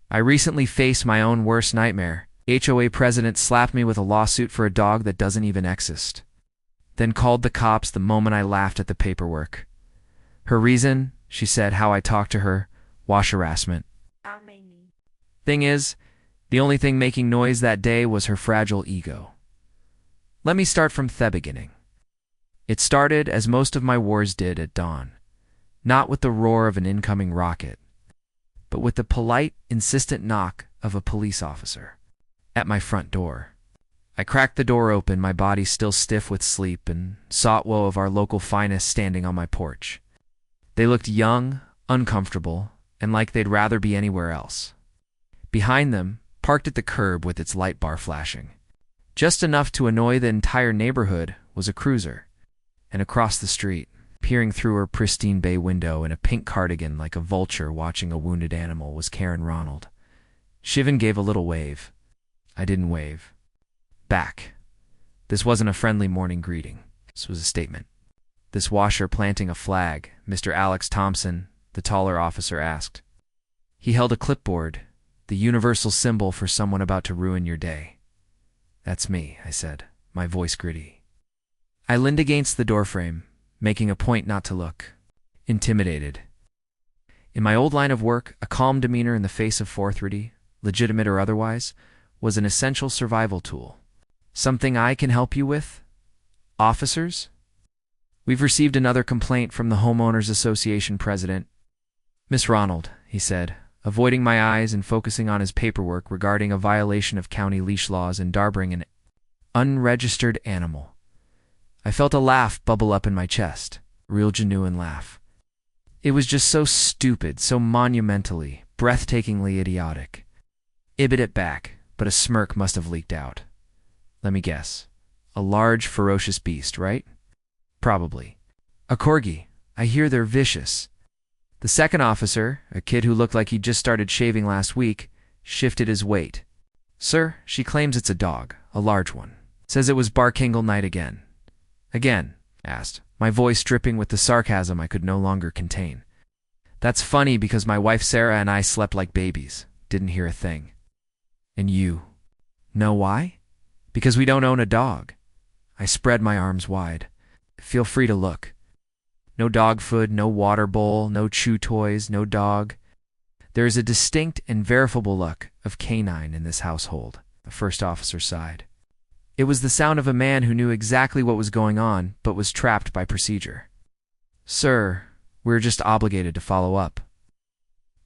I recently faced my own worst nightmare. HOA president slapped me with a lawsuit for a dog that doesn't even exist. Then called the cops the moment I laughed at the paperwork. Her reason, she said, how I talked to her, wash harassment. Thing is, the only thing making noise that day was her fragile ego. Let me start from the beginning. It started, as most of my wars did, at dawn. Not with the roar of an incoming rocket, but with the polite, insistent knock of a police officer at my front door. I cracked the door open, my body still stiff with sleep, and saw Wo of our local finest standing on my porch. They looked young, uncomfortable, and like they'd rather be anywhere else. Behind them, parked at the curb with its light bar flashing, just enough to annoy the entire neighborhood, was a cruiser. And across the street, peering through her pristine bay window in a pink cardigan like a vulture watching a wounded animal, was Karen Ronald. Shivan gave a little wave. I didn't wave back. This wasn't a friendly morning greeting. This was a statement. This washer planting a flag, Mr. Alex Thompson, the taller officer asked. He held a clipboard, the universal symbol for someone about to ruin your day. That's me, I said, my voice gritty. I leaned against the doorframe, making a point not to look. Intimidated. In my old line of work, a calm demeanor in the face of forthrity, legitimate or otherwise, was an essential survival tool. Something I can help you with? Officers? We've received another complaint from the Homeowners Association president. Miss Ronald, he said, avoiding my eyes and focusing on his paperwork regarding a violation of county leash laws and harboring an unregistered animal. I felt a laugh bubble up in my chest, a real genuine laugh. It was just so stupid, so monumentally, breathtakingly idiotic. I bit it back, but a smirk must have leaked out. Let me guess. A large, ferocious beast, right? Probably. A corgi. I hear they're vicious. The second officer, a kid who looked like he'd just started shaving last week, shifted his weight. Sir, she claims it's a dog, a large one. Says it was Barkingle night again. Again? Asked, my voice dripping with the sarcasm I could no longer contain. That's funny because my wife Sarah and I slept like babies. Didn't hear a thing. And you? Know why? Because we don't own a dog. I spread my arms wide. Feel free to look. No dog food, no water bowl, no chew toys, no dog. There is a distinct and verifiable look of canine in this household, the first officer sighed. It was the sound of a man who knew exactly what was going on, but was trapped by procedure. Sir, we're just obligated to follow up.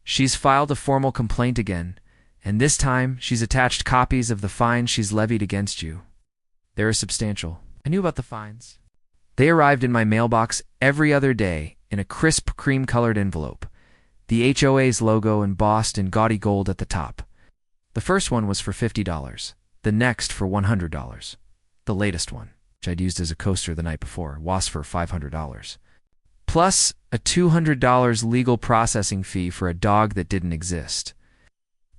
She's filed a formal complaint again, and this time she's attached copies of the fines she's levied against you. They are substantial. I knew about the fines. They arrived in my mailbox every other day in a crisp cream-colored envelope, the HOA's logo embossed in gaudy gold at the top. The first one was for $50, the next for $100. The latest one, which I'd used as a coaster the night before, was for $500. Plus a $200 legal processing fee for a dog that didn't exist.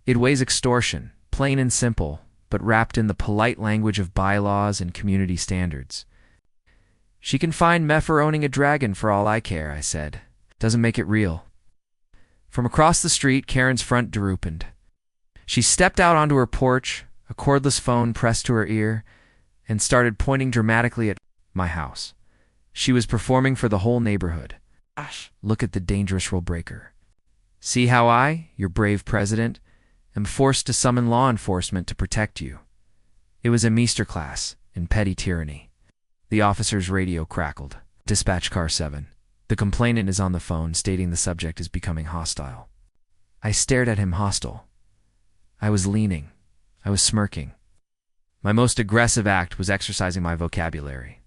It weighs extortion, plain and simple, but wrapped in the polite language of bylaws and community standards. She can fine me for owning a dragon for all I care, I said. Doesn't make it real. From across the street, Karen's front door opened. She stepped out onto her porch, a cordless phone pressed to her ear, and started pointing dramatically at my house. She was performing for the whole neighborhood. Gosh, look at the dangerous rule breaker. See how I, your brave president, am forced to summon law enforcement to protect you. It was a masterclass in petty tyranny. The officer's radio crackled. Dispatch car 7. The complainant is on the phone, stating the subject is becoming hostile. I stared at him hostile. I was leaning. I was smirking. My most aggressive act was exercising my vocabulary.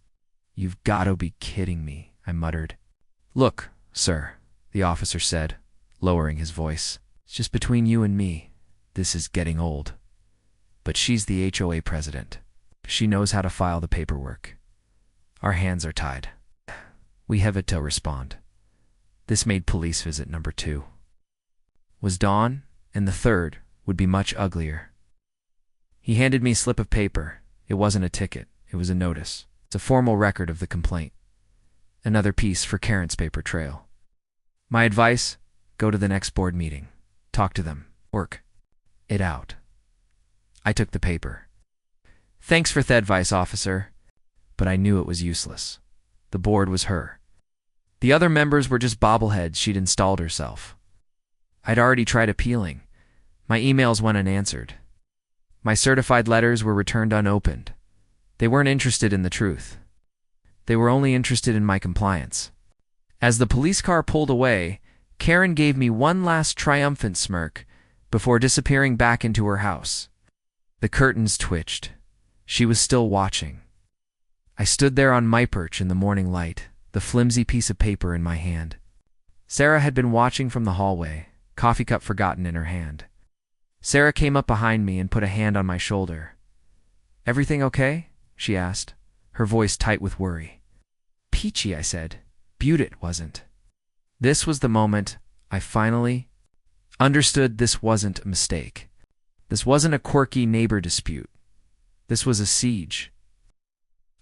You've got to be kidding me, I muttered. Look, sir, the officer said, lowering his voice. It's just between you and me. This is getting old. But she's the HOA president. She knows how to file the paperwork. Our hands are tied. We have it to respond. This made police visit number 2. Was dawn, and the third would be much uglier. He handed me a slip of paper. It wasn't a ticket. It was a notice. It's a formal record of the complaint. Another piece for Karen's paper trail. My advice, go to the next board meeting. Talk to them. Work. it out. I took the paper. Thanks for the advice, officer. But I knew it was useless. The board was her. The other members were just bobbleheads she'd installed herself. I'd already tried appealing. My emails went unanswered. My certified letters were returned unopened. They weren't interested in the truth. They were only interested in my compliance. As the police car pulled away, Karen gave me one last triumphant smirk before disappearing back into her house. The curtains twitched. She was still watching. I stood there on my perch in the morning light, the flimsy piece of paper in my hand. Sarah had been watching from the hallway, coffee cup forgotten in her hand. Sarah came up behind me and put a hand on my shoulder. "Everything okay?" she asked, her voice tight with worry. "Peachy," I said. "Beaut it wasn't." This was the moment I finally understood this wasn't a mistake. This wasn't a quirky neighbor dispute. This was a siege.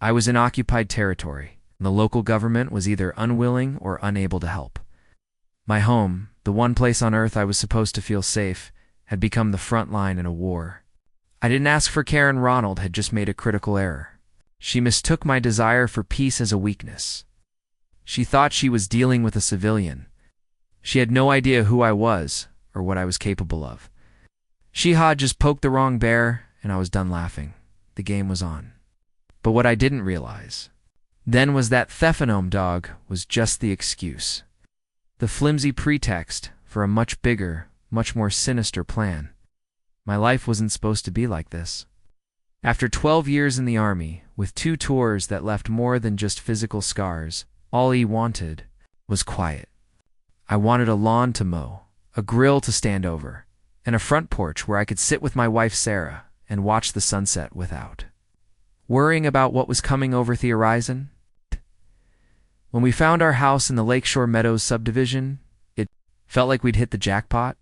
I was in occupied territory, and the local government was either unwilling or unable to help. My home, the one place on earth I was supposed to feel safe, had become the front line in a war. I didn't ask for Karen. Ronald had just made a critical error. She mistook my desire for peace as a weakness. She thought she was dealing with a civilian. She had no idea who I was or what I was capable of. She had just poked the wrong bear, and I was done laughing. The game was on. But what I didn't realize then was that Thephanome dog was just the excuse. The flimsy pretext for a much bigger, much more sinister plan. My life wasn't supposed to be like this. After 12 years in the army, with 2 tours that left more than just physical scars, all he wanted was quiet. I wanted a lawn to mow, a grill to stand over, and a front porch where I could sit with my wife Sarah and watch the sunset without worrying about what was coming over the horizon. When we found our house in the Lakeshore Meadows subdivision, it felt like we'd hit the jackpot.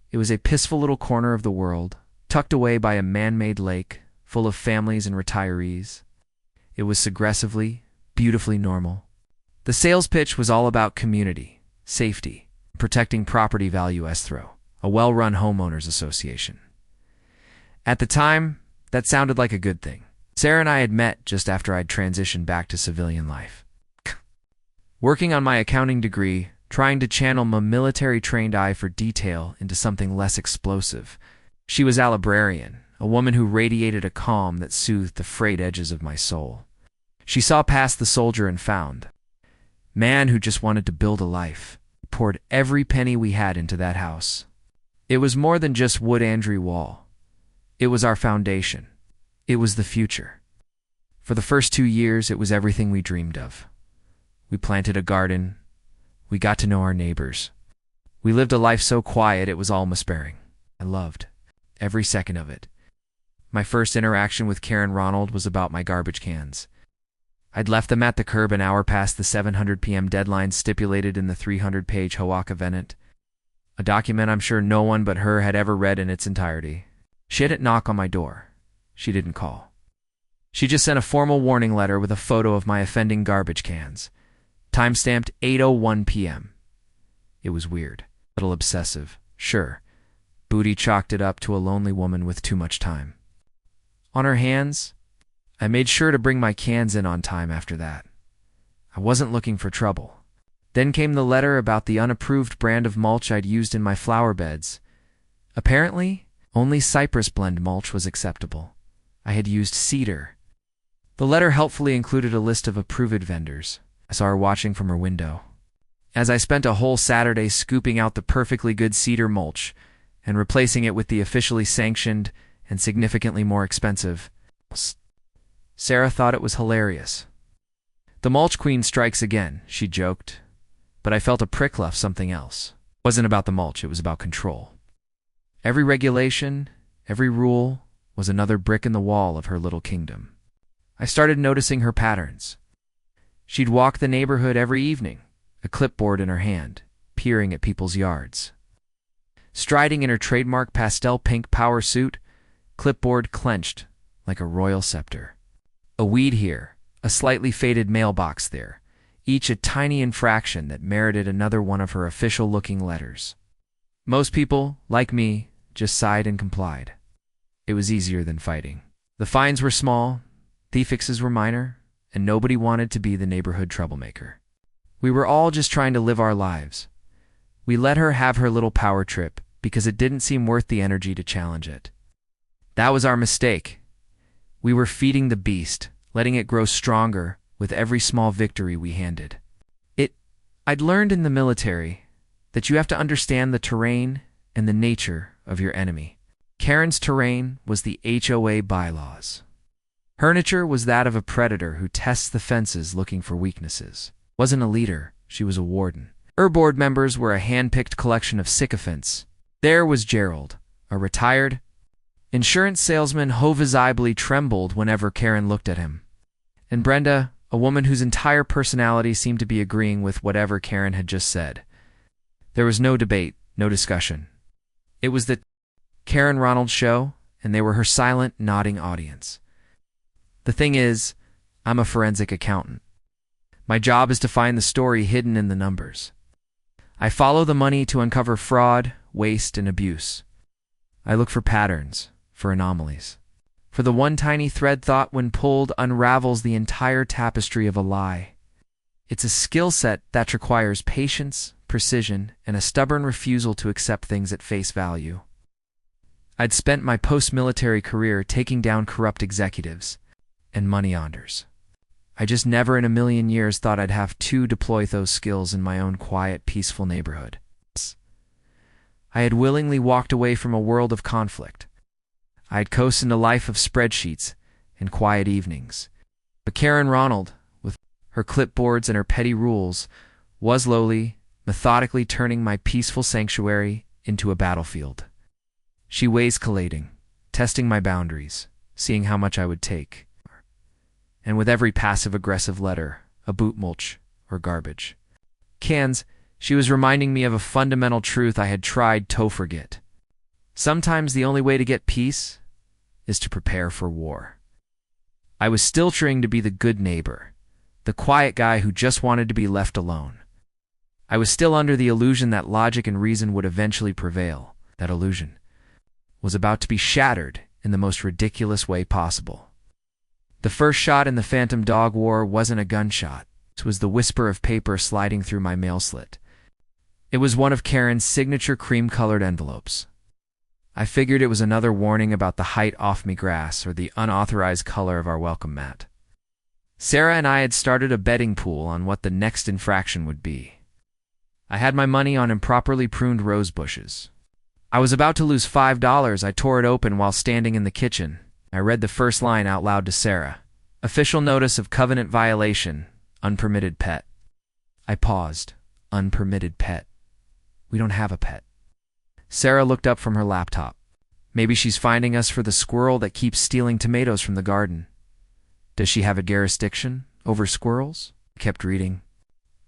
It was a peaceful little corner of the world, tucked away by a man-made lake, full of families and retirees. It was aggressively, beautifully normal. The sales pitch was all about community, safety, protecting property value escrow, a well-run homeowners association. At the time, that sounded like a good thing. Sarah and I had met just after I'd transitioned back to civilian life. Working on my accounting degree, trying to channel my military-trained eye for detail into something less explosive. She was a librarian, a woman who radiated a calm that soothed the frayed edges of my soul. She saw past the soldier and found man who just wanted to build a life, poured every penny we had into that house. It was more than just wood Andrew wall. It was our foundation. It was the future. For the first 2 years, it was everything we dreamed of. We planted a garden. We got to know our neighbors. We lived a life so quiet it was almost-bearing. I loved every second of it. My first interaction with Karen Ronald was about my garbage cans. I'd left them at the curb an hour past the 7:00 p.m. deadline stipulated in the 300-page HOA covenant, a document I'm sure no one but her had ever read in its entirety. She didn't knock on my door. She didn't call. She just sent a formal warning letter with a photo of my offending garbage cans, time-stamped 8:01 p.m. It was weird, a little obsessive, sure. Booty chalked it up to a lonely woman with too much time. On her hands, I made sure to bring my cans in on time after that. I wasn't looking for trouble. Then came the letter about the unapproved brand of mulch I'd used in my flower beds. Apparently, only cypress blend mulch was acceptable. I had used cedar. The letter helpfully included a list of approved vendors. I saw her watching from her window. As I spent a whole Saturday scooping out the perfectly good cedar mulch and replacing it with the officially sanctioned and significantly more expensive, Sarah thought it was hilarious. "The mulch queen strikes again," she joked, but I felt a prick left something else. It wasn't about the mulch, it was about control. Every regulation, every rule, was another brick in the wall of her little kingdom. I started noticing her patterns. She'd walk the neighborhood every evening, a clipboard in her hand, peering at people's yards. Striding in her trademark pastel pink power suit, clipboard clenched like a royal scepter. A weed here, a slightly faded mailbox there, each a tiny infraction that merited another one of her official-looking letters. Most people, like me, just sighed and complied. It was easier than fighting. The fines were small, the fixes were minor, and nobody wanted to be the neighborhood troublemaker. We were all just trying to live our lives. We let her have her little power trip because it didn't seem worth the energy to challenge it. That was our mistake. We were feeding the beast, letting it grow stronger with every small victory we handed. I'd learned in the military that you have to understand the terrain and the nature of your enemy. Karen's terrain was the HOA bylaws. Her nature was that of a predator who tests the fences looking for weaknesses. Wasn't a leader, she was a warden. Her board members were a hand-picked collection of sycophants. There was Gerald, a retired insurance salesman who visibly trembled whenever Karen looked at him. And Brenda, a woman whose entire personality seemed to be agreeing with whatever Karen had just said. There was no debate, no discussion. It was the Karen Ronald show, and they were her silent, nodding audience. The thing is, I'm a forensic accountant. My job is to find the story hidden in the numbers. I follow the money to uncover fraud, waste, and abuse. I look for patterns, for anomalies. For the one tiny thread thought when pulled unravels the entire tapestry of a lie. It's a skill set that requires patience, precision, and a stubborn refusal to accept things at face value. I'd spent my post-military career taking down corrupt executives and money launderers. I just never in a million years thought I'd have to deploy those skills in my own quiet, peaceful neighborhood. I had willingly walked away from a world of conflict. I had coasted a life of spreadsheets and quiet evenings. But Karen Ronald, with her clipboards and her petty rules, was slowly, methodically turning my peaceful sanctuary into a battlefield. She was escalating, testing my boundaries, seeing how much I would take. And with every passive-aggressive letter, a boot mulch or garbage. Cans, she was reminding me of a fundamental truth I had tried to forget. Sometimes the only way to get peace is to prepare for war. I was still trying to be the good neighbor, the quiet guy who just wanted to be left alone. I was still under the illusion that logic and reason would eventually prevail. That illusion was about to be shattered in the most ridiculous way possible. The first shot in the Phantom Dog War wasn't a gunshot. It was the whisper of paper sliding through my mail slit. It was one of Karen's signature cream-colored envelopes. I figured it was another warning about the height off me grass or the unauthorized color of our welcome mat. Sarah and I had started a betting pool on what the next infraction would be. I had my money on improperly pruned rose bushes. I was about to lose $5. I tore it open while standing in the kitchen. I read the first line out loud to Sarah. Official notice of covenant violation. Unpermitted pet. I paused. Unpermitted pet. We don't have a pet. Sarah looked up from her laptop. Maybe she's finding us for the squirrel that keeps stealing tomatoes from the garden. Does she have a jurisdiction over squirrels? I kept reading.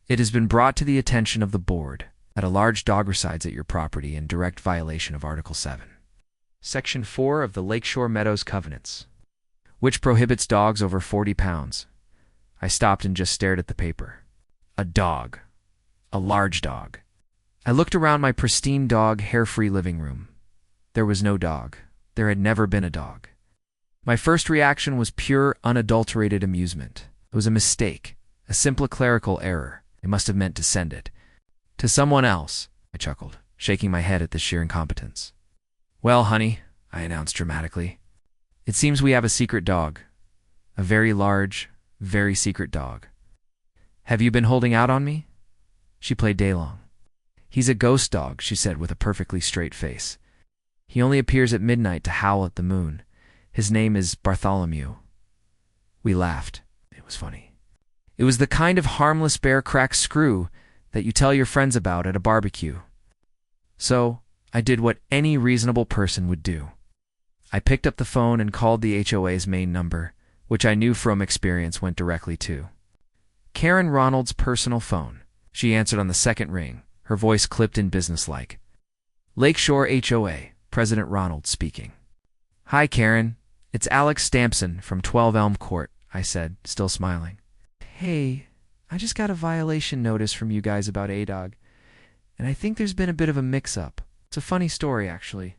It has been brought to the attention of the board that a large dog resides at your property in direct violation of Article 7. Section 4 of the Lakeshore Meadows Covenants, which prohibits dogs over 40 pounds. I stopped and just stared at the paper. A dog. A large dog. I looked around my pristine dog, hair-free living room. There was no dog. There had never been a dog. My first reaction was pure, unadulterated amusement. It was a mistake, a simple clerical error. They must have meant to send it to someone else, I chuckled, shaking my head at the sheer incompetence. Well, honey, I announced dramatically, it seems we have a secret dog. A very large, very secret dog. Have you been holding out on me? She played daylong. He's a ghost dog, she said with a perfectly straight face. He only appears at midnight to howl at the moon. His name is Bartholomew. We laughed. It was funny. It was the kind of harmless bear-crack screw that you tell your friends about at a barbecue. So, I did what any reasonable person would do. I picked up the phone and called the HOA's main number, which I knew from experience went directly to Karen Ronald's personal phone. She answered on the second ring, her voice clipped in businesslike. Lakeshore HOA, President Ronald speaking. Hi, Karen. It's Alex Stampson from 12 Elm Court, I said, still smiling. Hey, I just got a violation notice from you guys about A-Dog, and I think there's been a bit of a mix-up. It's a funny story, actually.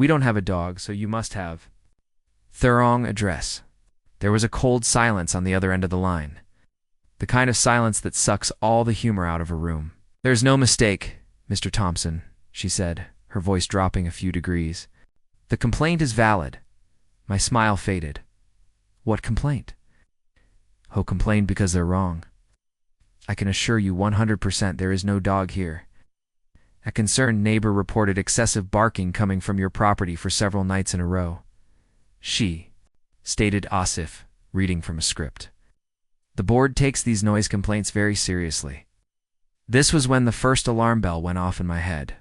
We don't have a dog, so you must have. Thurong address. There was a cold silence on the other end of the line. The kind of silence that sucks all the humor out of a room. There's no mistake, Mr. Thompson, she said, her voice dropping a few degrees. The complaint is valid. My smile faded. What complaint? Ho complained because they're wrong. I can assure you 100% there is no dog here. A concerned neighbor reported excessive barking coming from your property for several nights in a row. She, stated Asif, reading from a script. The board takes these noise complaints very seriously. This was when the first alarm bell went off in my head.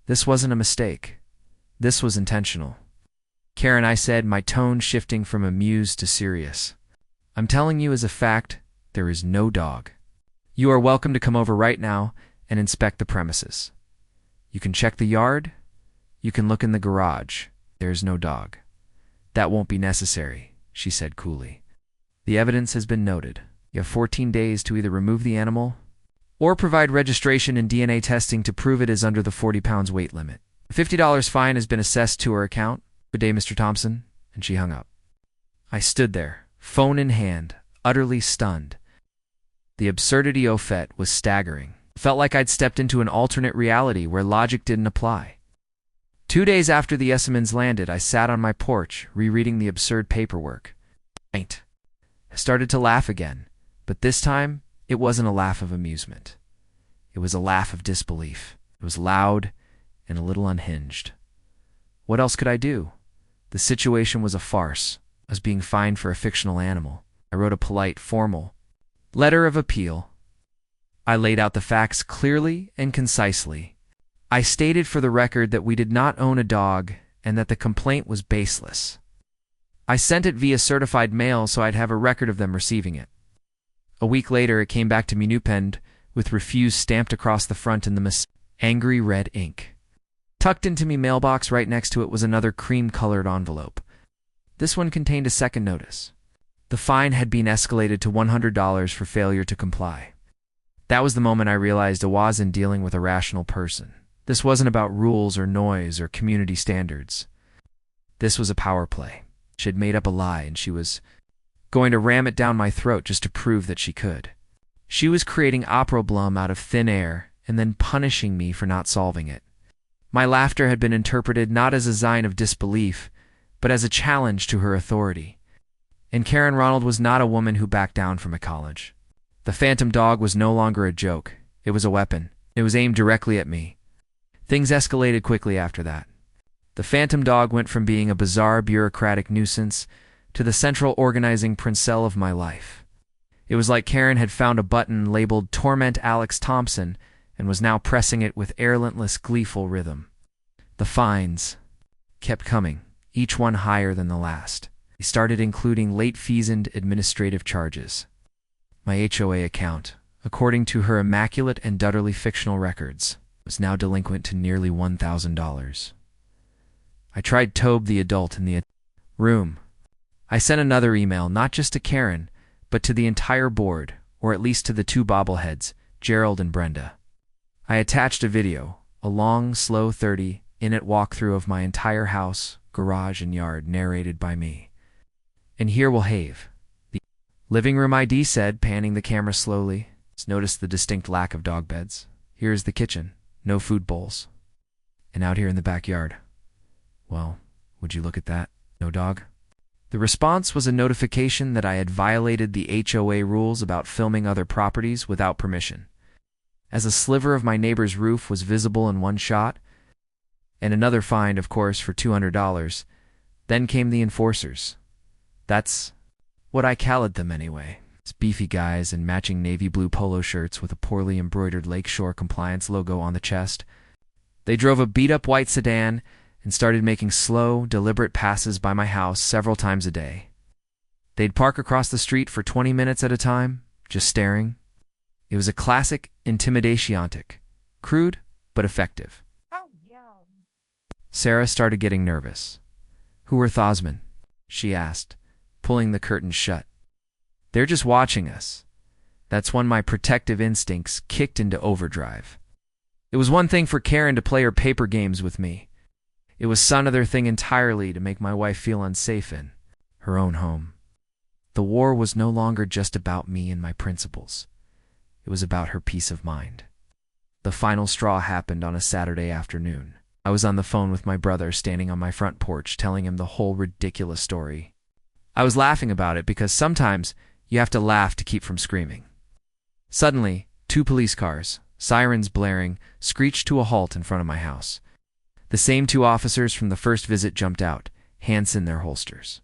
This wasn't a mistake. This was intentional. Karen, I said, my tone shifting from amused to serious. I'm telling you as a fact, there is no dog. You are welcome to come over right now and inspect the premises. You can check the yard. You can look in the garage. There is no dog. That won't be necessary, she said coolly. The evidence has been noted. You have 14 days to either remove the animal or provide registration and DNA testing to prove it is under the 40 pounds weight limit. A $50 fine has been assessed to her account. Good day, Mr. Thompson, and she hung up. I stood there, phone in hand, utterly stunned. The absurdity au fait was staggering. It felt like I'd stepped into an alternate reality where logic didn't apply. 2 days after the Esselmans landed, I sat on my porch, rereading the absurd paperwork. I started to laugh again, but this time, it wasn't a laugh of amusement. It was a laugh of disbelief. It was loud and a little unhinged. What else could I do? The situation was a farce. I was being fined for a fictional animal. I wrote a polite, formal letter of appeal. I laid out the facts clearly and concisely. I stated for the record that we did not own a dog and that the complaint was baseless. I sent it via certified mail so I'd have a record of them receiving it. A week later, it came back to me new-penned, with refuse stamped across the front in the angry red ink. Tucked into me mailbox right next to it was another cream-colored envelope. This one contained a second notice. The fine had been escalated to $100 for failure to comply. That was the moment I realized I wasn't dealing with a rational person. This wasn't about rules or noise or community standards. This was a power play. She had made up a lie, and she was going to ram it down my throat just to prove that she could. She was creating opprobrium out of thin air and then punishing me for not solving it. My laughter had been interpreted not as a sign of disbelief, but as a challenge to her authority. And Karen Ronald was not a woman who backed down from a college. The phantom dog was no longer a joke. It was a weapon. It was aimed directly at me. Things escalated quickly after that. The phantom dog went from being a bizarre bureaucratic nuisance to the central organizing princess of my life. It was like Karen had found a button labeled Torment Alex Thompson and was now pressing it with relentless, gleeful rhythm. The fines kept coming, each one higher than the last. They started including late fees and administrative charges. My HOA account, according to her immaculate and utterly fictional records, was now delinquent to nearly $1,000. I tried Tobe the adult in the room. I sent another email, not just to Karen, but to the entire board, or at least to the two bobbleheads, Gerald and Brenda. I attached a video, a long, slow 30-minute walkthrough of my entire house, garage, and yard, narrated by me. And here we'll have the living room ID said, panning the camera slowly. Notice the distinct lack of dog beds. Here's the kitchen, no food bowls. And out here in the backyard, well, would you look at that? No dog? The response was a notification that I had violated the HOA rules about filming other properties without permission. As a sliver of my neighbor's roof was visible in one shot, and another fine, of course, for $200, then came the enforcers. That's what I called them anyway. It's beefy guys in matching navy blue polo shirts with a poorly embroidered Lakeshore Compliance logo on the chest. They drove a beat-up white sedan and started making slow, deliberate passes by my house several times a day. They'd park across the street for 20 minutes at a time, just staring. It was a classic intimidationtic, crude but effective. Oh, yeah. Sarah started getting nervous. Who are Thosman? She asked, pulling the curtains shut. They're just watching us. That's when my protective instincts kicked into overdrive. It was one thing for Karen to play her paper games with me. It was some other thing entirely to make my wife feel unsafe in her own home. The war was no longer just about me and my principles. It was about her peace of mind. The final straw happened on a Saturday afternoon. I was on the phone with my brother standing on my front porch telling him the whole ridiculous story. I was laughing about it because sometimes you have to laugh to keep from screaming. Suddenly, 2 police cars, sirens blaring, screeched to a halt in front of my house. The same 2 officers from the first visit jumped out, hands in their holsters.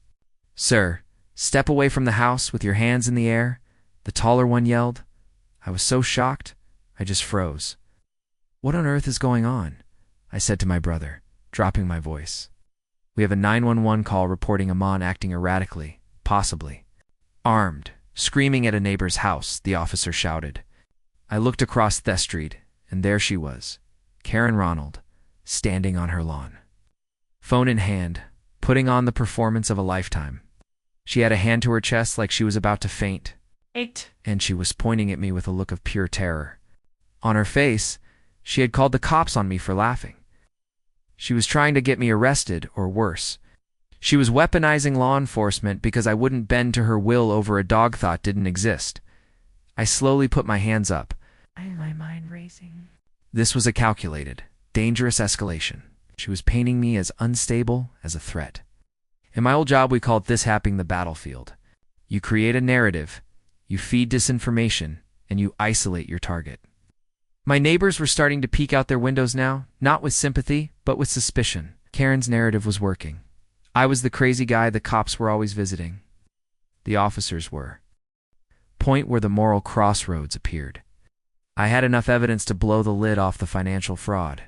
"Sir, step away from the house with your hands in the air," the taller one yelled. I was so shocked, I just froze. "What on earth is going on?" I said to my brother, dropping my voice. "We have a 911 call reporting a man acting erratically, possibly armed, screaming at a neighbor's house," the officer shouted. I looked across the street, and there she was, Karen Ronald, standing on her lawn. Phone in hand, putting on the performance of a lifetime. She had a hand to her chest like she was about to faint, and she was pointing at me with a look of pure terror. On her face, she had called the cops on me for laughing. She was trying to get me arrested, or worse. She was weaponizing law enforcement because I wouldn't bend to her will over a dog thought didn't exist. I slowly put my hands up. My mind racing. This was a calculated, dangerous escalation. She was painting me as unstable as a threat. In my old job, we called this hacking the battlefield. You create a narrative, you feed disinformation, and you isolate your target. My neighbors were starting to peek out their windows now, not with sympathy, but with suspicion. Karen's narrative was working. I was the crazy guy the cops were always visiting. The officers were. Point where the moral crossroads appeared. I had enough evidence to blow the lid off the financial fraud.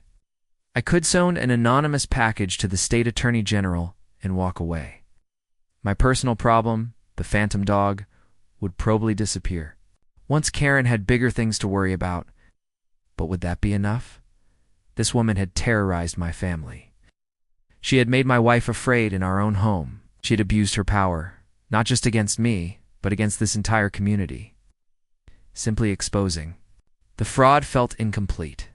I could send an anonymous package to the state attorney general and walk away. My personal problem, the phantom dog, would probably disappear. Once Karen had bigger things to worry about. But would that be enough? This woman had terrorized my family. She had made my wife afraid in our own home. She had abused her power, not just against me, but against this entire community. Simply exposing. The fraud felt incomplete.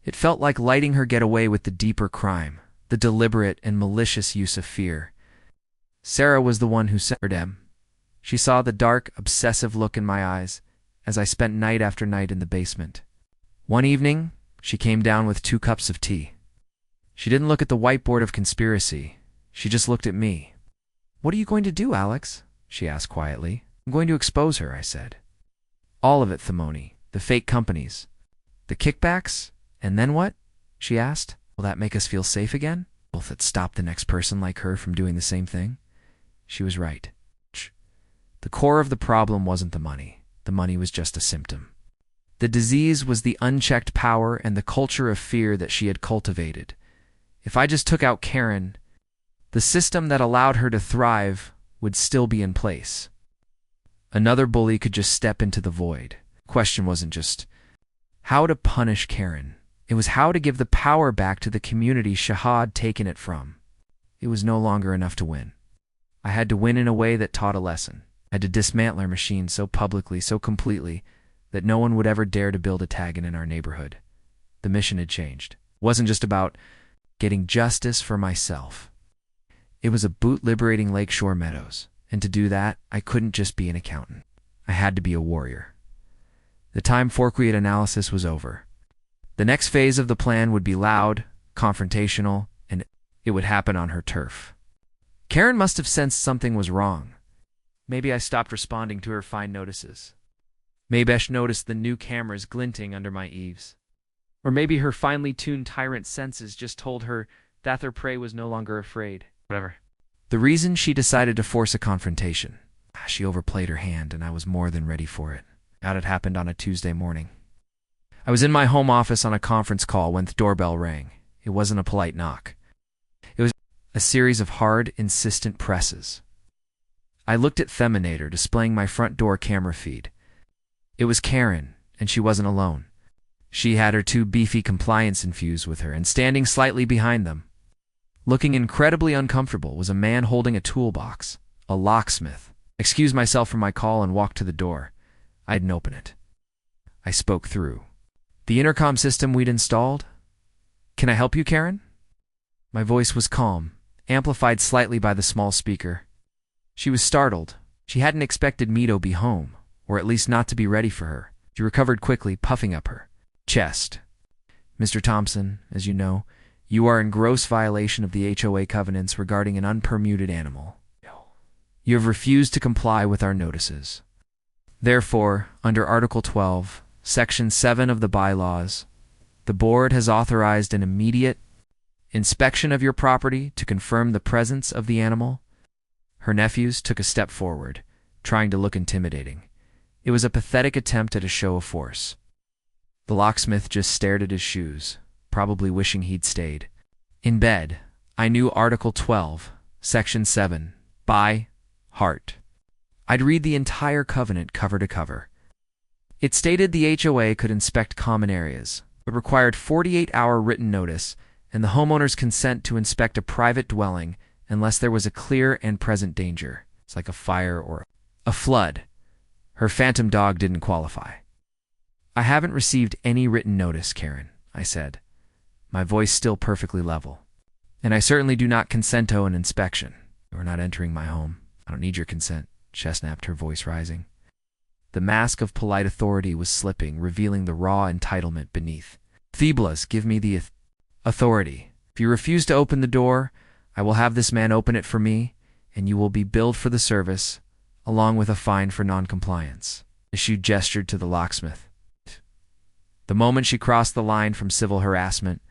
It felt like letting her get away with the deeper crime, the deliberate and malicious use of fear. Sarah was the one who sent them. She saw the dark, obsessive look in my eyes as I spent night after night in the basement. One evening, she came down with 2 cups of tea. She didn't look at the whiteboard of conspiracy. She just looked at me. "What are you going to do, Alex?" she asked quietly. "I'm going to expose her," I said. "All of it, Thimone. The fake companies. The kickbacks? And then what?" she asked. "Will that make us feel safe again? Will that stop the next person like her from doing the same thing?" She was right. The core of the problem wasn't the money. The money was just a symptom. The disease was the unchecked power and the culture of fear that she had cultivated. If I just took out Karen, the system that allowed her to thrive would still be in place. Another bully could just step into the void. The question wasn't just how to punish Karen. It was how to give the power back to the community Shah had taken it from. It was no longer enough to win. I had to win in a way that taught a lesson. I had to dismantle our machine so publicly, so completely, that no one would ever dare to build a tag-in in our neighborhood. The mission had changed. It wasn't just about getting justice for myself. It was about liberating Lakeshore Meadows. And to do that, I couldn't just be an accountant. I had to be a warrior. The time for quiet analysis was over. The next phase of the plan would be loud, confrontational, and it would happen on her turf. Karen must have sensed something was wrong. Maybe I stopped responding to her fine notices. Maybe I noticed the new cameras glinting under my eaves. Or maybe her finely tuned tyrant senses just told her that their prey was no longer afraid. Whatever. The reason she decided to force a confrontation. She overplayed her hand, and I was more than ready for it. That had happened on a Tuesday morning. I was in my home office on a conference call when the doorbell rang. It wasn't a polite knock. It was a series of hard, insistent presses. I looked at Theminator displaying my front door camera feed. It was Karen, and she wasn't alone. She had her 2 beefy compliance infused with her, and standing slightly behind them, looking incredibly uncomfortable, was a man holding a toolbox, a locksmith. I excused myself from my call and walked to the door. I didn't open it. I spoke through the intercom system we'd installed. "Can I help you, Karen?" My voice was calm, amplified slightly by the small speaker. She was startled. She hadn't expected me to be home, or at least not to be ready for her. She recovered quickly, puffing up her chest. "Mr. Thompson, as you know, you are in gross violation of the HOA covenants regarding an unpermuted animal. You have refused to comply with our notices. Therefore, under Article 12, Section 7 of the bylaws, the board has authorized an immediate inspection of your property to confirm the presence of the animal." Her nephews took a step forward, trying to look intimidating. It was a pathetic attempt at a show of force. The locksmith just stared at his shoes, probably wishing he'd stayed. In bed, I knew Article 12, Section 7, by heart. I'd read the entire covenant cover to cover. It stated the HOA could inspect common areas, but required 48-hour written notice and the homeowner's consent to inspect a private dwelling unless there was a clear and present danger. It's like a fire or a flood. Her phantom dog didn't qualify. "I haven't received any written notice, Karen," I said, my voice still perfectly level. "And I certainly do not consent to an inspection. You are not entering my home. I don't need your consent," she snapped, her voice rising. The mask of polite authority was slipping, revealing the raw entitlement beneath. "Theblas, give me the authority. If you refuse to open the door, I will have this man open it for me, and you will be billed for the service, along with a fine for non-compliance." She gestured to the locksmith. The moment she crossed the line from civil harassment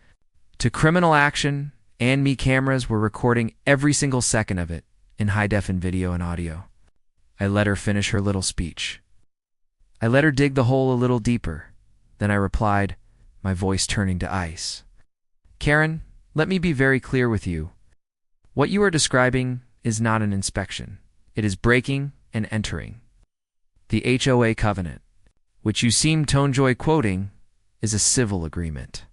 to criminal action, and me cameras were recording every single second of it in high-def video and audio. I let her finish her little speech. I let her dig the hole a little deeper. Then I replied, my voice turning to ice. "Karen, let me be very clear with you. What you are describing is not an inspection. It is breaking and entering. The HOA covenant, which you seem Tonejoy quoting, is a civil agreement.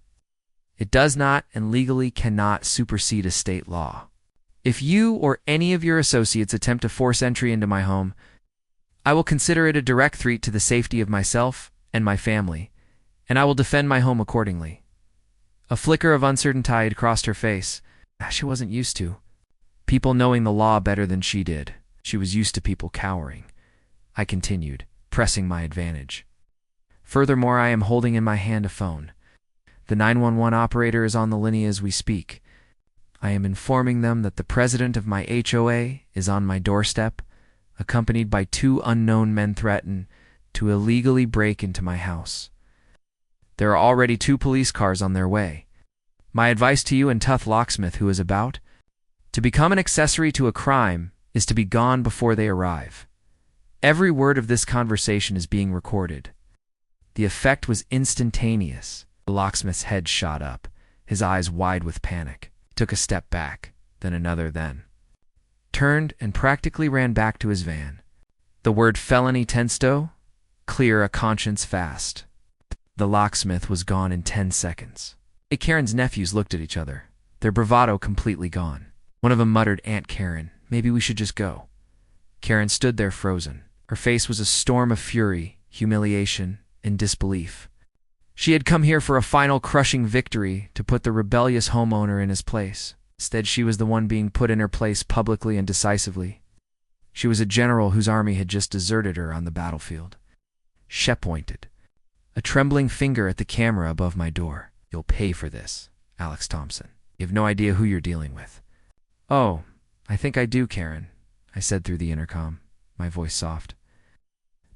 It does not and legally cannot supersede a state law. If you or any of your associates attempt to force entry into my home, I will consider it a direct threat to the safety of myself and my family, and I will defend my home accordingly." A flicker of uncertainty had crossed her face. She wasn't used to people knowing the law better than she did. She was used to people cowering. I continued, pressing my advantage. "Furthermore, I am holding in my hand a phone. The 911 operator is on the linear as we speak. I am informing them that the president of my HOA is on my doorstep, accompanied by 2 unknown men threatened to illegally break into my house. There are already 2 police cars on their way. My advice to you and Tuth Locksmith, who is about to become an accessory to a crime, is to be gone before they arrive. Every word of this conversation is being recorded." The effect was instantaneous. The locksmith's head shot up, his eyes wide with panic. He took a step back, then another, then turned and practically ran back to his van. The word felony tensto, clear a conscience fast. The locksmith was gone in 10 seconds. Karen's nephews looked at each other, their bravado completely gone. One of them muttered, "Aunt Karen, maybe we should just go." Karen stood there frozen. Her face was a storm of fury, humiliation, and disbelief. She had come here for a final crushing victory to put the rebellious homeowner in his place. Instead, she was the one being put in her place publicly and decisively. She was a general whose army had just deserted her on the battlefield. She pointed, a trembling finger at the camera above my door. "You'll pay for this, Alex Thompson. You have no idea who you're dealing with." "Oh, I think I do, Karen," I said through the intercom, my voice soft.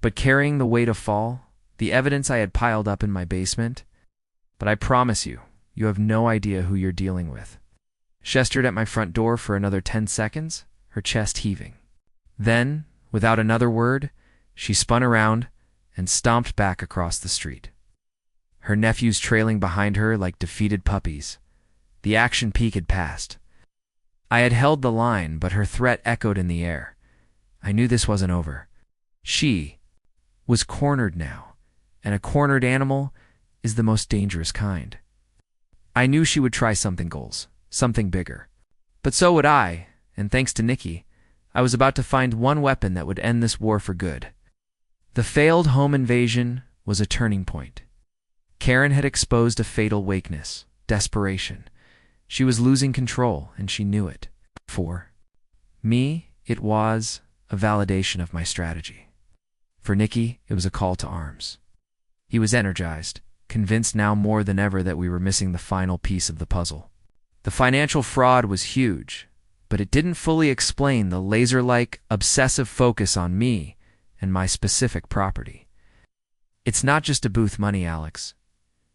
But carrying the weight of fall, the evidence I had piled up in my basement, "But I promise you, you have no idea who you're dealing with." She gestured at my front door for another 10 seconds, her chest heaving. Then, without another word, she spun around and stomped back across the street. Her nephews trailing behind her like defeated puppies. The action peak had passed. I had held the line, but her threat echoed in the air. I knew this wasn't over. She was cornered now, and a cornered animal is the most dangerous kind. I knew she would try something goals, something bigger. But so would I, and thanks to Nikki, I was about to find one weapon that would end this war for good. The failed home invasion was a turning point. Karen had exposed a fatal weakness, desperation. She was losing control, and she knew it. For me, it was a validation of my strategy. For Nicky, it was a call to arms. He was energized, convinced now more than ever that we were missing the final piece of the puzzle. The financial fraud was huge, but it didn't fully explain the laser-like, obsessive focus on me and my specific property. "It's not just a booth money, Alex,"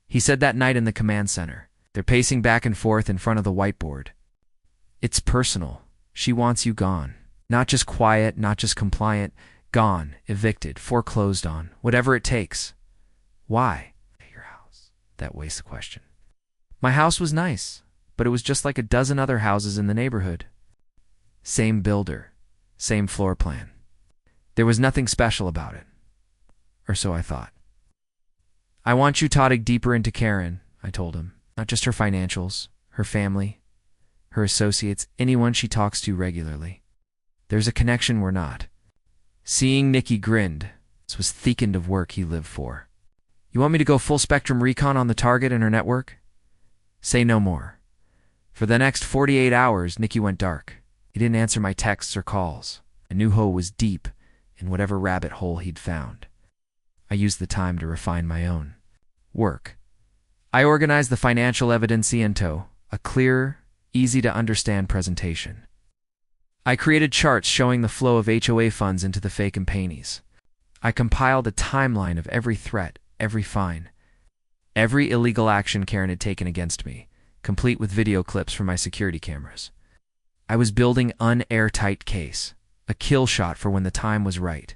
he said that night in the command center. They're pacing back and forth in front of the whiteboard. "It's personal. She wants you gone. Not just quiet, not just compliant. Gone, evicted, foreclosed on, whatever it takes." "Why?" "Your house." That wastes the question. My house was nice, but it was just like a dozen other houses in the neighborhood. Same builder, same floor plan. There was nothing special about it. Or so I thought. "I want you to dig deeper into Karen," I told him. "Not just her financials, her family, her associates, anyone she talks to regularly. There's a connection we're not." Seeing Nicky grinned. This was thickened of work he lived for. "You want me to go full spectrum recon on the target and her network?" Say no more. For the next 48 hours, Nicky went dark. He didn't answer my texts or calls. I knew Ho was deep in whatever rabbit hole he'd found. I used the time to refine my own work. I organized the financial evidence into a clear, easy-to-understand presentation. I created charts showing the flow of HOA funds into the fake and painies. I compiled a timeline of every threat, every fine, every illegal action Karen had taken against me, complete with video clips from my security cameras. I was building an airtight case, a kill shot for when the time was right.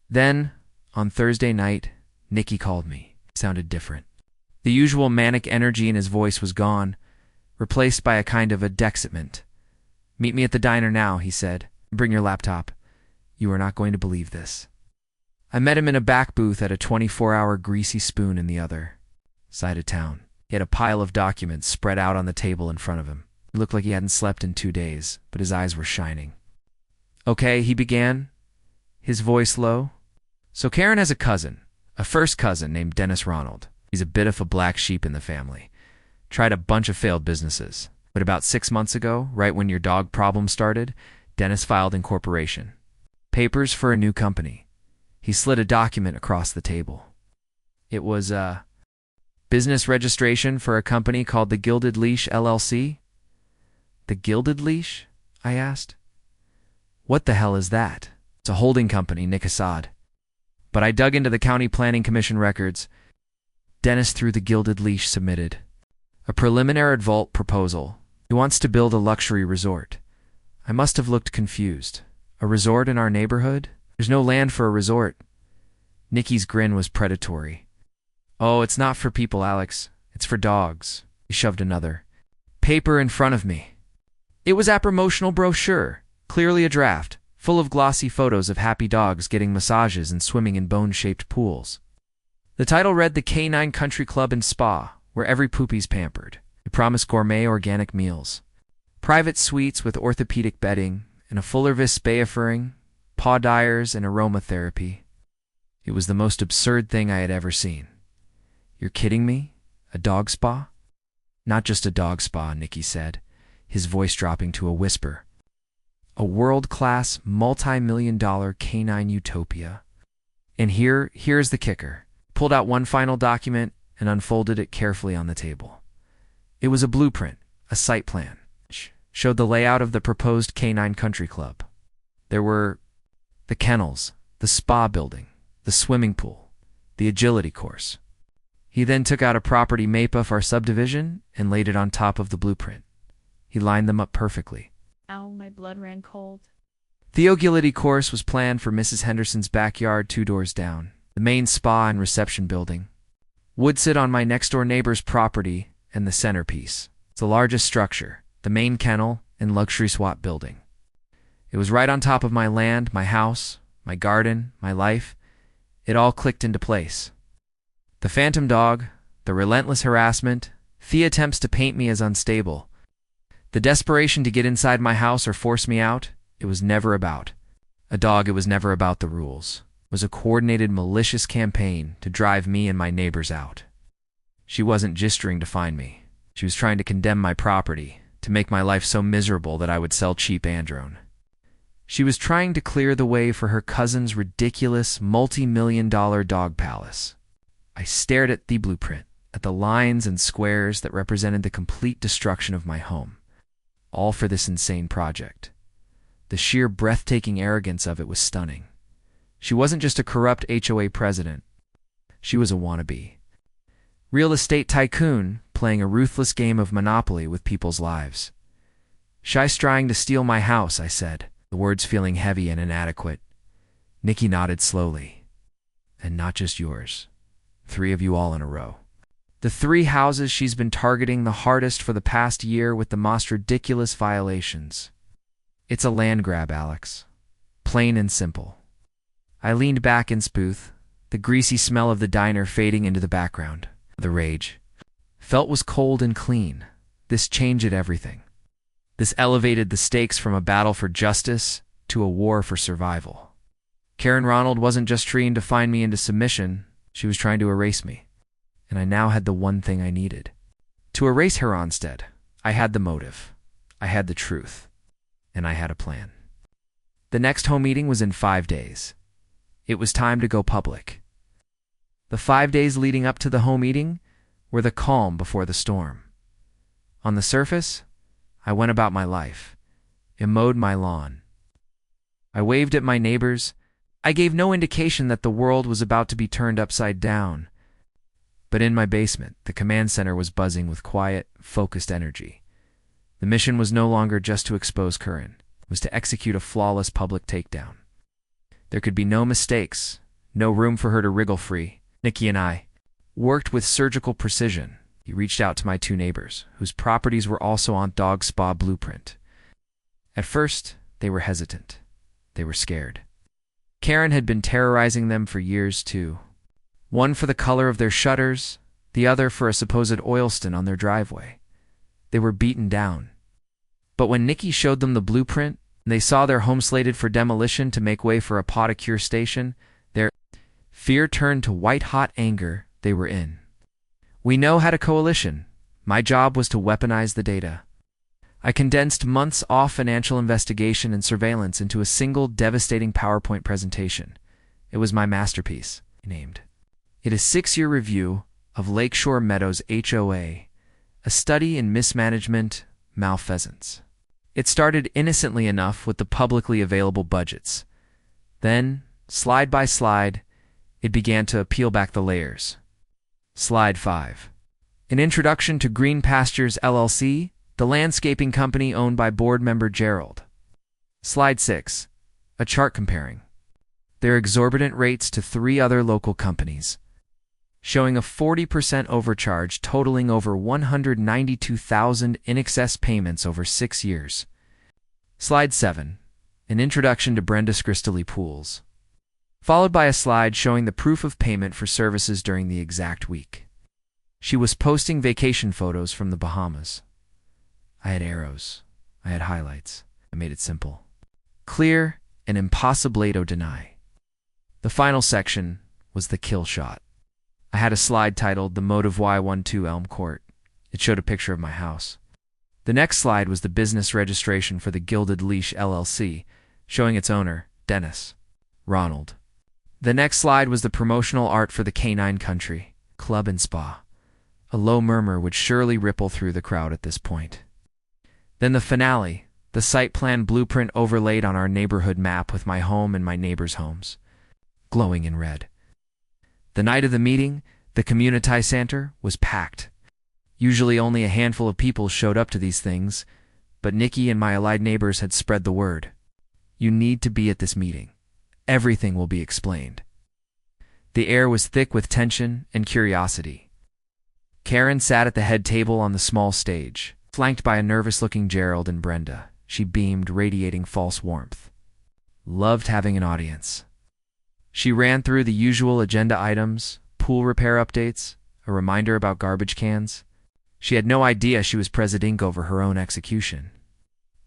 Then, on Thursday night, Nicky called me. It sounded different. The usual manic energy in his voice was gone, replaced by a kind of excitement. "Meet me at the diner now," he said. "Bring your laptop. You are not going to believe this." I met him in a back booth at a 24-hour greasy spoon in the other side of town. He had a pile of documents spread out on the table in front of him. He looked like he hadn't slept in 2 days, but his eyes were shining. "Okay," he began, his voice low. "So Karen has a cousin, a first cousin named Dennis Ronald. He's a bit of a black sheep in the family. Tried a bunch of failed businesses. But about 6 months ago, right when your dog problem started, Dennis filed incorporation. Papers for a new company. He slid a document across the table. It was a business registration for a company called the Gilded Leash LLC. "The Gilded Leash?" I asked. "What the hell is that?" "It's a holding company, Nick Assad." But I dug into the County Planning Commission records. Dennis, through the Gilded Leash, submitted a preliminary vault proposal. He wants to build a luxury resort. I must have looked confused. A resort in our neighborhood? There's no land for a resort. Nicky's grin was predatory. "Oh, it's not for people, Alex. It's for dogs." He shoved another paper in front of me. It was a promotional brochure, clearly a draft, full of glossy photos of happy dogs getting massages and swimming in bone-shaped pools. The title read "The Canine Country Club and Spa, where every poopy's pampered." It promised gourmet organic meals, private suites with orthopedic bedding, and a fuller Vispaefering, paw dyers, and aromatherapy. It was the most absurd thing I had ever seen. "You're kidding me? A dog spa?" "Not just a dog spa," Nicky said, his voice dropping to a whisper. "A world-class, multi-million-dollar canine utopia. And here's the kicker." Pulled out one final document and unfolded it carefully on the table. It was a blueprint, a site plan. Showed the layout of the proposed Canine Country Club. There were the kennels, the spa building, the swimming pool, the agility course. He then took out a property map of our subdivision and laid it on top of the blueprint. He lined them up perfectly. Ow, my blood ran cold. The agility course was planned for Mrs. Henderson's backyard 2 doors down, the main spa and reception building. Would sit on my next-door neighbor's property and the centerpiece. It's the largest structure, the main kennel and luxury swap building. It was right on top of my land, my house, my garden, my life. It all clicked into place. The phantom dog, the relentless harassment, the attempts to paint me as unstable, the desperation to get inside my house or force me out, it was never about a dog. It was never about the rules. It was a coordinated, malicious campaign to drive me and my neighbors out. She wasn't gesturing to find me. She was trying to condemn my property, to make my life so miserable that I would sell cheap androne. She was trying to clear the way for her cousin's ridiculous multi-million-dollar dog palace. I stared at the blueprint, at the lines and squares that represented the complete destruction of my home, all for this insane project. The sheer breathtaking arrogance of it was stunning. She wasn't just a corrupt HOA president. She was a wannabe real estate tycoon playing a ruthless game of Monopoly with people's lives. "She's trying to steal my house," I said, the words feeling heavy and inadequate. Nikki nodded slowly. "And not just yours. 3 of you all in a row. The 3 houses she's been targeting the hardest for the past year with the most ridiculous violations. It's a land grab, Alex. Plain and simple." I leaned back in Spooth, the greasy smell of the diner fading into the background. The rage felt was cold and clean. This changed everything. This elevated the stakes from a battle for justice to a war for survival. Karen Ronald wasn't just trying to find me into submission, she was trying to erase me. And I now had the one thing I needed. To erase her instead, I had the motive, I had the truth, and I had a plan. The next home meeting was in 5 days. It was time to go public. The 5 days leading up to the home meeting were the calm before the storm. On the surface, I went about my life. I mowed my lawn. I waved at my neighbors. I gave no indication that the world was about to be turned upside down. But in my basement, the command center was buzzing with quiet, focused energy. The mission was no longer just to expose Curran. It was to execute a flawless public takedown. There could be no mistakes, no room for her to wriggle free. Nikki and I worked with surgical precision. He reached out to my 2 neighbors, whose properties were also on Dog Spa Blueprint. At first, they were hesitant. They were scared. Karen had been terrorizing them for years, too. One for the color of their shutters, the other for a supposed oil stain on their driveway. They were beaten down. But when Nikki showed them the blueprint, and they saw their home slated for demolition to make way for a pot of cure station, their fear turned to white-hot anger. They were in. We now had a coalition. My job was to weaponize the data. I condensed months of financial investigation and surveillance into a single devastating PowerPoint presentation. It was my masterpiece, named. It is a 6-year review of Lakeshore Meadows HOA, a study in mismanagement, malfeasance. It started innocently enough with the publicly available budgets. Then, slide by slide, it began to peel back the layers. Slide 5. An introduction to Green Pastures LLC, the landscaping company owned by board member Gerald. Slide 6. A chart comparing their exorbitant rates to 3 other local companies, showing a 40% overcharge totaling over $192,000 in excess payments over 6 years. Slide 7. An introduction to Brenda Scristally Pools, followed by a slide showing the proof of payment for services during the exact week. She was posting vacation photos from the Bahamas. I had arrows. I had highlights. I made it simple, clear, and impossible to deny. The final section was the kill shot. I had a slide titled The Motive Y12 Elm Court. It showed a picture of my house. The next slide was the business registration for the Gilded Leash LLC, showing its owner, Dennis Ronald. The next slide was the promotional art for the Canine Country Club and Spa. A low murmur would surely ripple through the crowd at this point. Then the finale, the site plan blueprint overlaid on our neighborhood map with my home and my neighbors' homes, glowing in red. The night of the meeting, the community center was packed. Usually only a handful of people showed up to these things, but Nikki and my allied neighbors had spread the word. You need to be at this meeting. Everything will be explained. The air was thick with tension and curiosity. Karen sat at the head table on the small stage, flanked by a nervous-looking Gerald and Brenda. She beamed, radiating false warmth. Loved having an audience. She ran through the usual agenda items, pool repair updates, a reminder about garbage cans. She had no idea she was presiding over her own execution.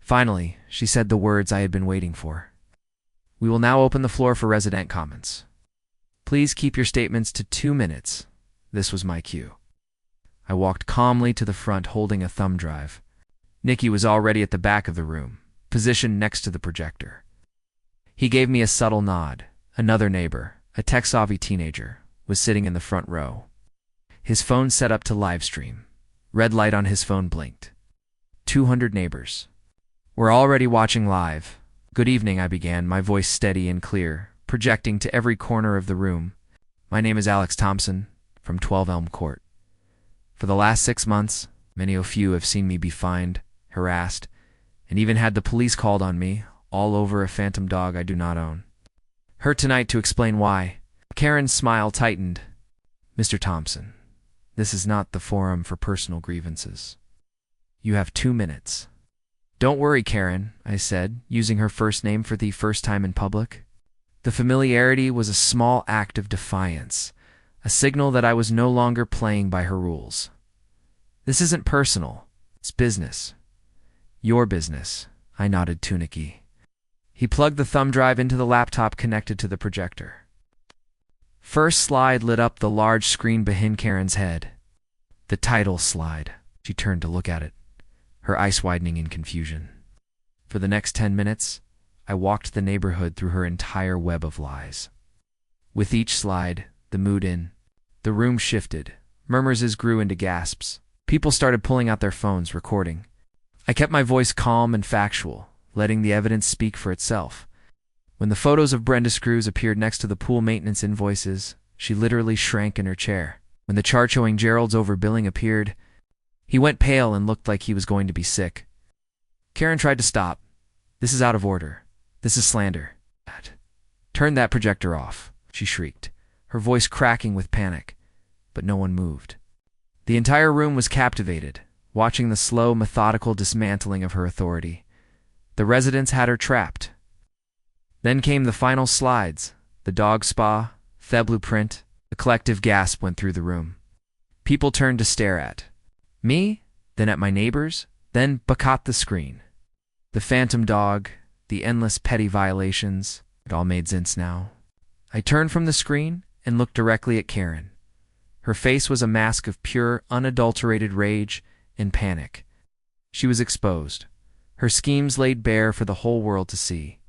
Finally, she said the words I had been waiting for. We will now open the floor for resident comments. Please keep your statements to 2 minutes. This was my cue. I walked calmly to the front holding a thumb drive. Nicky was already at the back of the room, positioned next to the projector. He gave me a subtle nod. Another neighbor, a tech-savvy teenager, was sitting in the front row. His phone set up to live stream. Red light on his phone blinked. 200 neighbors. We're already watching live. Good evening, I began, my voice steady and clear, projecting to every corner of the room. My name is Alex Thompson, from 12 Elm Court. For the last 6 months, many of you have seen me be fined, harassed, and even had the police called on me, all over a phantom dog I do not own. Here tonight to explain why. Karen's smile tightened. Mr. Thompson, this is not the forum for personal grievances. You have 2 minutes. Don't worry, Karen, I said, using her first name for the first time in public. The familiarity was a small act of defiance, a signal that I was no longer playing by her rules. This isn't personal. It's business. Your business, I nodded to Nicky. He plugged the thumb drive into the laptop connected to the projector. First slide lit up the large screen behind Karen's head. The title slide. She turned to look at it, her eyes widening in confusion. For the next 10 minutes, I walked the neighborhood through her entire web of lies. With each slide, the mood in. The room shifted. Murmurs grew into gasps. People started pulling out their phones, recording. I kept my voice calm and factual, letting the evidence speak for itself. When the photos of Brenda Screws appeared next to the pool maintenance invoices, she literally shrank in her chair. When the chart showing Gerald's overbilling appeared, he went pale and looked like he was going to be sick. Karen tried to stop. This is out of order. This is slander. Turn that projector off, she shrieked, her voice cracking with panic. But no one moved. The entire room was captivated, watching the slow, methodical dismantling of her authority. The residents had her trapped. Then came the final slides, the dog spa, the blueprint. A collective gasp went through the room. People turned to stare at me, then at my neighbors, then back at the screen. The phantom dog, the endless petty violations, it all made sense now. I turned from the screen and looked directly at Karen. Her face was a mask of pure, unadulterated rage and panic. She was exposed, her schemes laid bare for the whole world to see.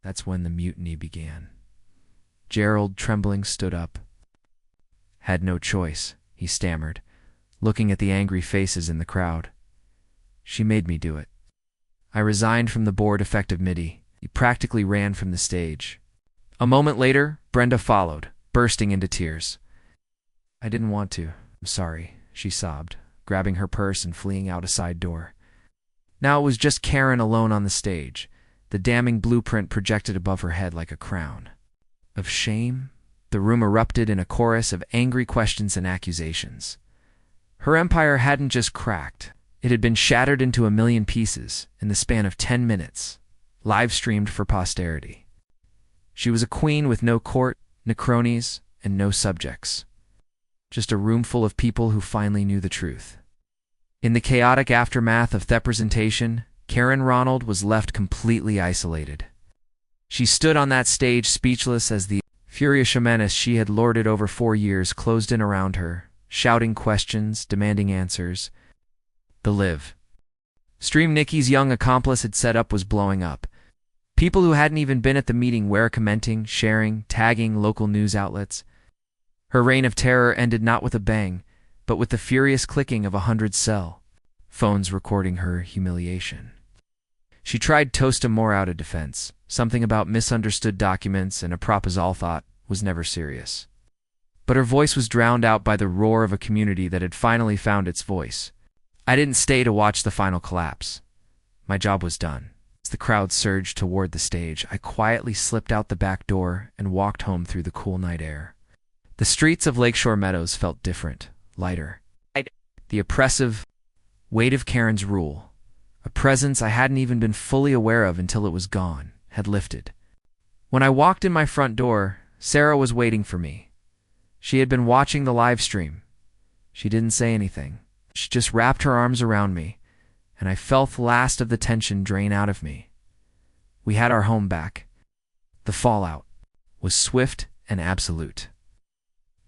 That's when the mutiny began. Gerald, trembling, stood up. Had no choice, he stammered, looking at the angry faces in the crowd. She made me do it. I resigned from the board effective midi. He practically ran from the stage. A moment later, Brenda followed, bursting into tears. I didn't want to. I'm sorry, she sobbed, grabbing her purse and fleeing out a side door. Now it was just Karen alone on the stage, the damning blueprint projected above her head like a crown. Of shame, the room erupted in a chorus of angry questions and accusations. Her empire hadn't just cracked. It had been shattered into a million pieces in the span of 10 minutes, live-streamed for posterity. She was a queen with no court, no cronies, and no subjects. Just a room full of people who finally knew the truth. In the chaotic aftermath of the presentation, Karen Ronald was left completely isolated. She stood on that stage speechless as the furious menace she had lorded over 4 years closed in around her, shouting questions, demanding answers. The live stream Nicky's young accomplice had set up was blowing up. People who hadn't even been at the meeting were commenting, sharing, tagging local news outlets. Her reign of terror ended not with a bang, but with the furious clicking of 100 cell phones recording her humiliation. She tried toast more out of defense, something about misunderstood documents and a proposal thought was never serious. But her voice was drowned out by the roar of a community that had finally found its voice. I didn't stay to watch the final collapse. My job was done. As the crowd surged toward the stage, I quietly slipped out the back door and walked home through the cool night air. The streets of Lakeshore Meadows felt different, lighter. The oppressive weight of Karen's rule, a presence I hadn't even been fully aware of until it was gone, had lifted. When I walked in my front door, Sarah was waiting for me. She had been watching the live stream. She didn't say anything. She just wrapped her arms around me, and I felt the last of the tension drain out of me. We had our home back. The fallout was swift and absolute.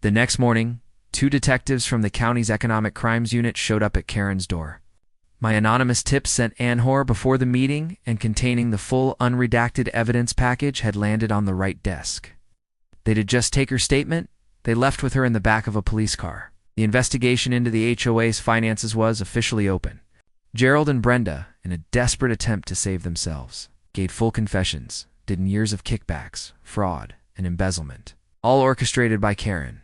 The next morning, 2 detectives from the county's economic crimes unit showed up at Karen's door. My anonymous tip sent Anhor before the meeting and containing the full unredacted evidence package had landed on the right desk. They did just take her statement. They left with her in the back of a police car. The investigation into the HOA's finances was officially open. Gerald and Brenda, in a desperate attempt to save themselves, gave full confessions, did years of kickbacks, fraud, and embezzlement, all orchestrated by Karen.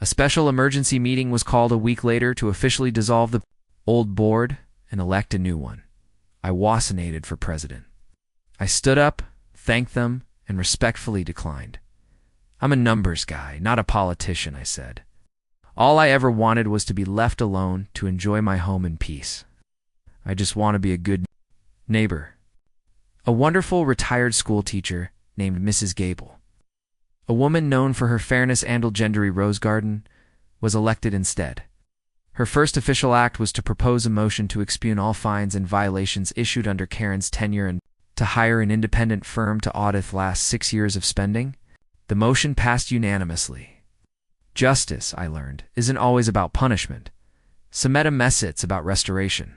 A special emergency meeting was called a week later to officially dissolve the old board and elect a new one. I wasinated for president. I stood up, thanked them, and respectfully declined. I'm a numbers guy, not a politician, I said. All I ever wanted was to be left alone to enjoy my home in peace. I just want to be a good neighbor. A wonderful retired school teacher named Mrs. Gable, a woman known for her fairness and legendary rose garden, was elected instead. Her first official act was to propose a motion to expugn all fines and violations issued under Karen's tenure and to hire an independent firm to audit the last 6 years of spending. The motion passed unanimously. Justice, I learned, isn't always about punishment. Sameta Mesit's about restoration.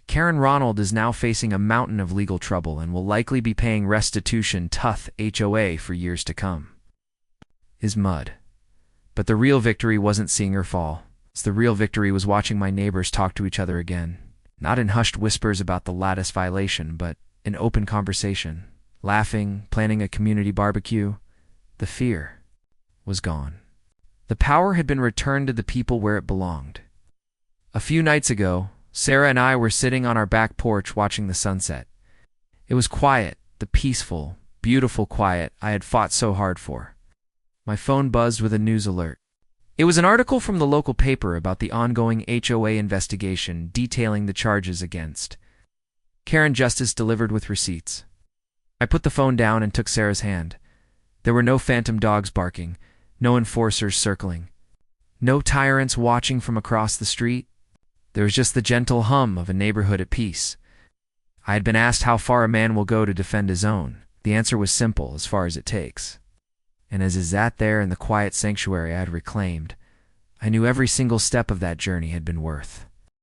Karen Ronald is now facing a mountain of legal trouble and will likely be paying restitution to HOA for years to come. Is mud. But the real victory wasn't seeing her fall. The real victory was watching my neighbors talk to each other again, not in hushed whispers about the latest violation, but in open conversation, laughing, planning a community barbecue. The fear was gone. The power had been returned to the people where it belonged. A few nights ago, Sarah and I were sitting on our back porch watching the sunset. It was quiet, the peaceful, beautiful quiet I had fought so hard for. My phone buzzed with a news alert. It was an article from the local paper about the ongoing HOA investigation detailing the charges against Karen Justice, delivered with receipts. I put the phone down and took Sarah's hand. There were no phantom dogs barking, no enforcers circling, no tyrants watching from across the street. There was just the gentle hum of a neighborhood at peace. I had been asked how far a man will go to defend his own. The answer was simple: as far as it takes. And as I sat there in the quiet sanctuary I had reclaimed, I knew every single step of that journey had been worth